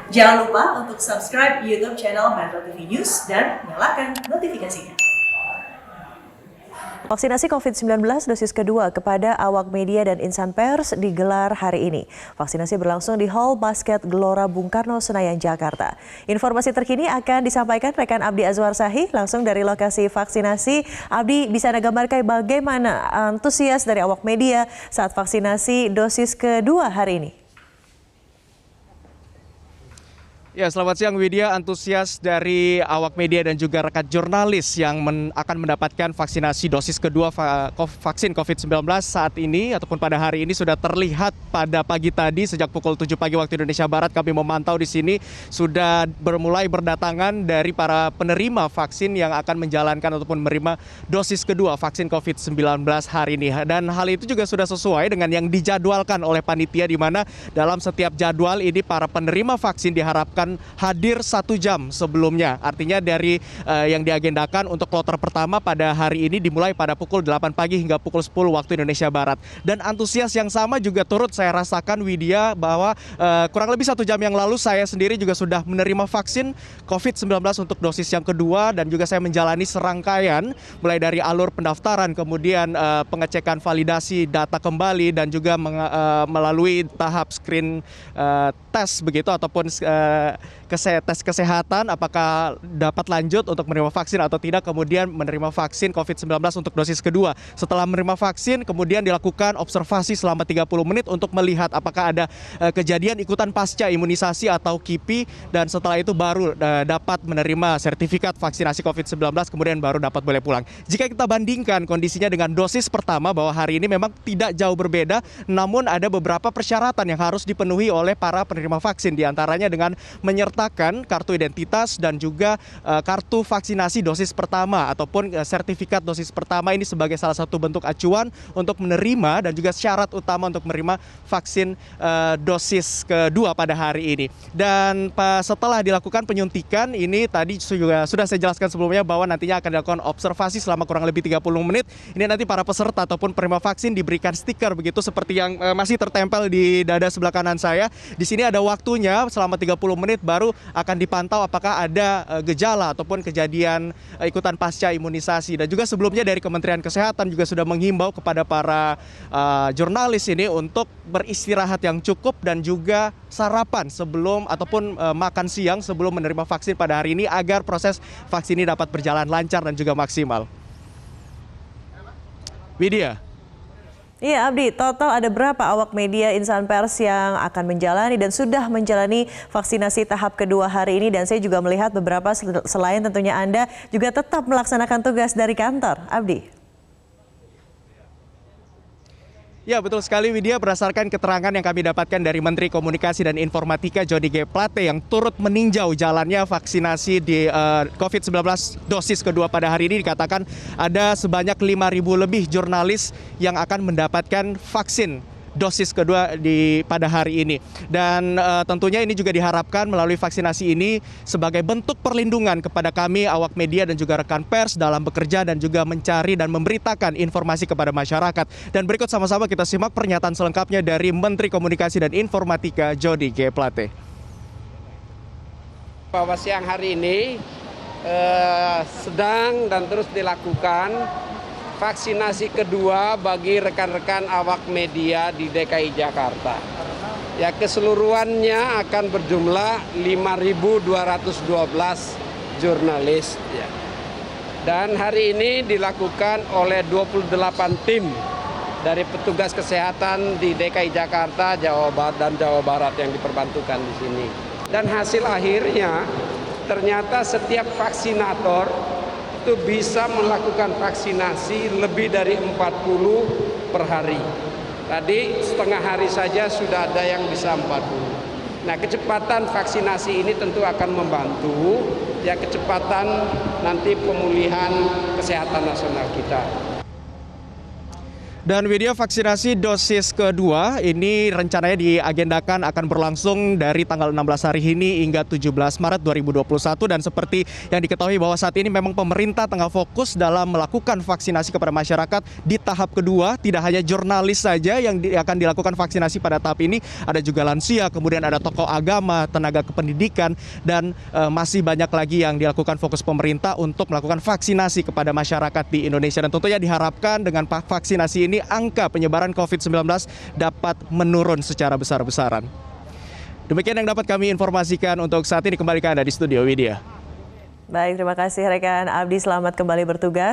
Jangan lupa untuk subscribe YouTube channel Metro TV News dan nyalakan notifikasinya. Vaksinasi COVID-19 dosis kedua kepada awak media dan insan pers digelar hari ini. Vaksinasi berlangsung di Hall Basket Gelora Bung Karno, Senayan, Jakarta. Informasi terkini akan disampaikan rekan Abdi Azwar Sahih langsung dari lokasi vaksinasi. Abdi, bisa Anda gambarkan bagaimana antusias dari awak media saat vaksinasi dosis kedua hari ini? Ya, selamat siang Widya. Antusias dari awak media dan juga rekan jurnalis yang akan mendapatkan vaksinasi dosis kedua vaksin COVID-19 saat ini ataupun pada hari ini sudah terlihat pada pagi tadi sejak pukul 7 pagi waktu Indonesia Barat. Kami memantau di sini sudah mulai berdatangan dari para penerima vaksin yang akan menjalankan ataupun menerima dosis kedua vaksin COVID-19 hari ini. Dan hal itu juga sudah sesuai dengan yang dijadwalkan oleh panitia, di mana dalam setiap jadwal ini para penerima vaksin diharapkan hadir 1 jam sebelumnya. Artinya dari yang diagendakan untuk kloter pertama pada hari ini dimulai pada pukul 8 pagi hingga pukul 10 waktu Indonesia Barat. Dan antusias yang sama juga turut saya rasakan, Widya, bahwa kurang lebih 1 jam yang lalu saya sendiri juga sudah menerima vaksin COVID-19 untuk dosis yang kedua, dan juga saya menjalani serangkaian mulai dari alur pendaftaran, kemudian pengecekan validasi data kembali, dan juga melalui tahap screen tes begitu ataupun tes kesehatan apakah dapat lanjut untuk menerima vaksin atau tidak, kemudian menerima vaksin COVID-19 untuk dosis kedua. Setelah menerima vaksin, kemudian dilakukan observasi selama 30 menit untuk melihat apakah ada kejadian ikutan pasca imunisasi atau KIPI, dan setelah itu baru dapat menerima sertifikat vaksinasi COVID-19, kemudian baru dapat boleh pulang. Jika kita bandingkan kondisinya dengan dosis pertama, bahwa hari ini memang tidak jauh berbeda, namun ada beberapa persyaratan yang harus dipenuhi oleh para penerima vaksin, diantaranya dengan menyertakan kartu identitas dan juga kartu vaksinasi dosis pertama ataupun sertifikat dosis pertama. Ini sebagai salah satu bentuk acuan untuk menerima dan juga syarat utama untuk menerima vaksin dosis kedua pada hari ini. Dan setelah dilakukan penyuntikan ini, tadi juga sudah saya jelaskan sebelumnya bahwa nantinya akan dilakukan observasi selama kurang lebih 30 menit. Ini nanti para peserta ataupun penerima vaksin diberikan stiker begitu seperti yang masih tertempel di dada sebelah kanan saya. Di sini ada waktunya selama 30 menit, baru akan dipantau apakah ada gejala ataupun kejadian ikutan pasca imunisasi. Dan juga sebelumnya dari Kementerian Kesehatan juga sudah menghimbau kepada para jurnalis ini untuk beristirahat yang cukup dan juga sarapan sebelum ataupun makan siang sebelum menerima vaksin pada hari ini, agar proses vaksin ini dapat berjalan lancar dan juga maksimal. Widya. Iya, Abdi, total ada berapa awak media insan pers yang akan menjalani dan sudah menjalani vaksinasi tahap kedua hari ini? Dan saya juga melihat beberapa selain tentunya Anda juga tetap melaksanakan tugas dari kantor, Abdi. Ya, betul sekali Widya, berdasarkan keterangan yang kami dapatkan dari Menteri Komunikasi dan Informatika Johnny G. Plate yang turut meninjau jalannya vaksinasi di COVID-19 dosis kedua pada hari ini, dikatakan ada sebanyak 5.000 lebih jurnalis yang akan mendapatkan vaksin dosis kedua pada hari ini. Dan tentunya ini juga diharapkan melalui vaksinasi ini sebagai bentuk perlindungan kepada kami awak media dan juga rekan pers dalam bekerja dan juga mencari dan memberitakan informasi kepada masyarakat. Dan berikut sama-sama kita simak pernyataan selengkapnya dari Menteri Komunikasi dan Informatika Johnny G. Plate. Bahwa siang hari ini sedang dan terus dilakukan vaksinasi kedua bagi rekan-rekan awak media di DKI Jakarta. Ya, keseluruhannya akan berjumlah 5.212 jurnalis. Ya. Dan hari ini dilakukan oleh 28 tim dari petugas kesehatan di DKI Jakarta, Jawa Barat dan Jawa Barat yang diperbantukan di sini. Dan hasil akhirnya ternyata setiap vaksinator itu bisa melakukan vaksinasi lebih dari 40 per hari. Tadi setengah hari saja sudah ada yang bisa 40. Nah, kecepatan vaksinasi ini tentu akan membantu ya kecepatan nanti pemulihan kesehatan nasional kita. Dan Widya, vaksinasi dosis kedua ini rencananya diagendakan akan berlangsung dari tanggal 16 hari ini hingga 17 Maret 2021. Dan seperti yang diketahui bahwa saat ini memang pemerintah tengah fokus dalam melakukan vaksinasi kepada masyarakat di tahap kedua. Tidak hanya jurnalis saja yang akan dilakukan vaksinasi pada tahap ini, ada juga lansia, kemudian ada tokoh agama, tenaga kependidikan, dan masih banyak lagi yang dilakukan fokus pemerintah untuk melakukan vaksinasi kepada masyarakat di Indonesia. Dan tentunya diharapkan dengan vaksinasi ini angka penyebaran COVID-19 dapat menurun secara besar-besaran. Demikian yang dapat kami informasikan untuk saat ini. Kembali ke Anda di studio, Widya. Baik, terima kasih rekan Abdi, selamat kembali bertugas.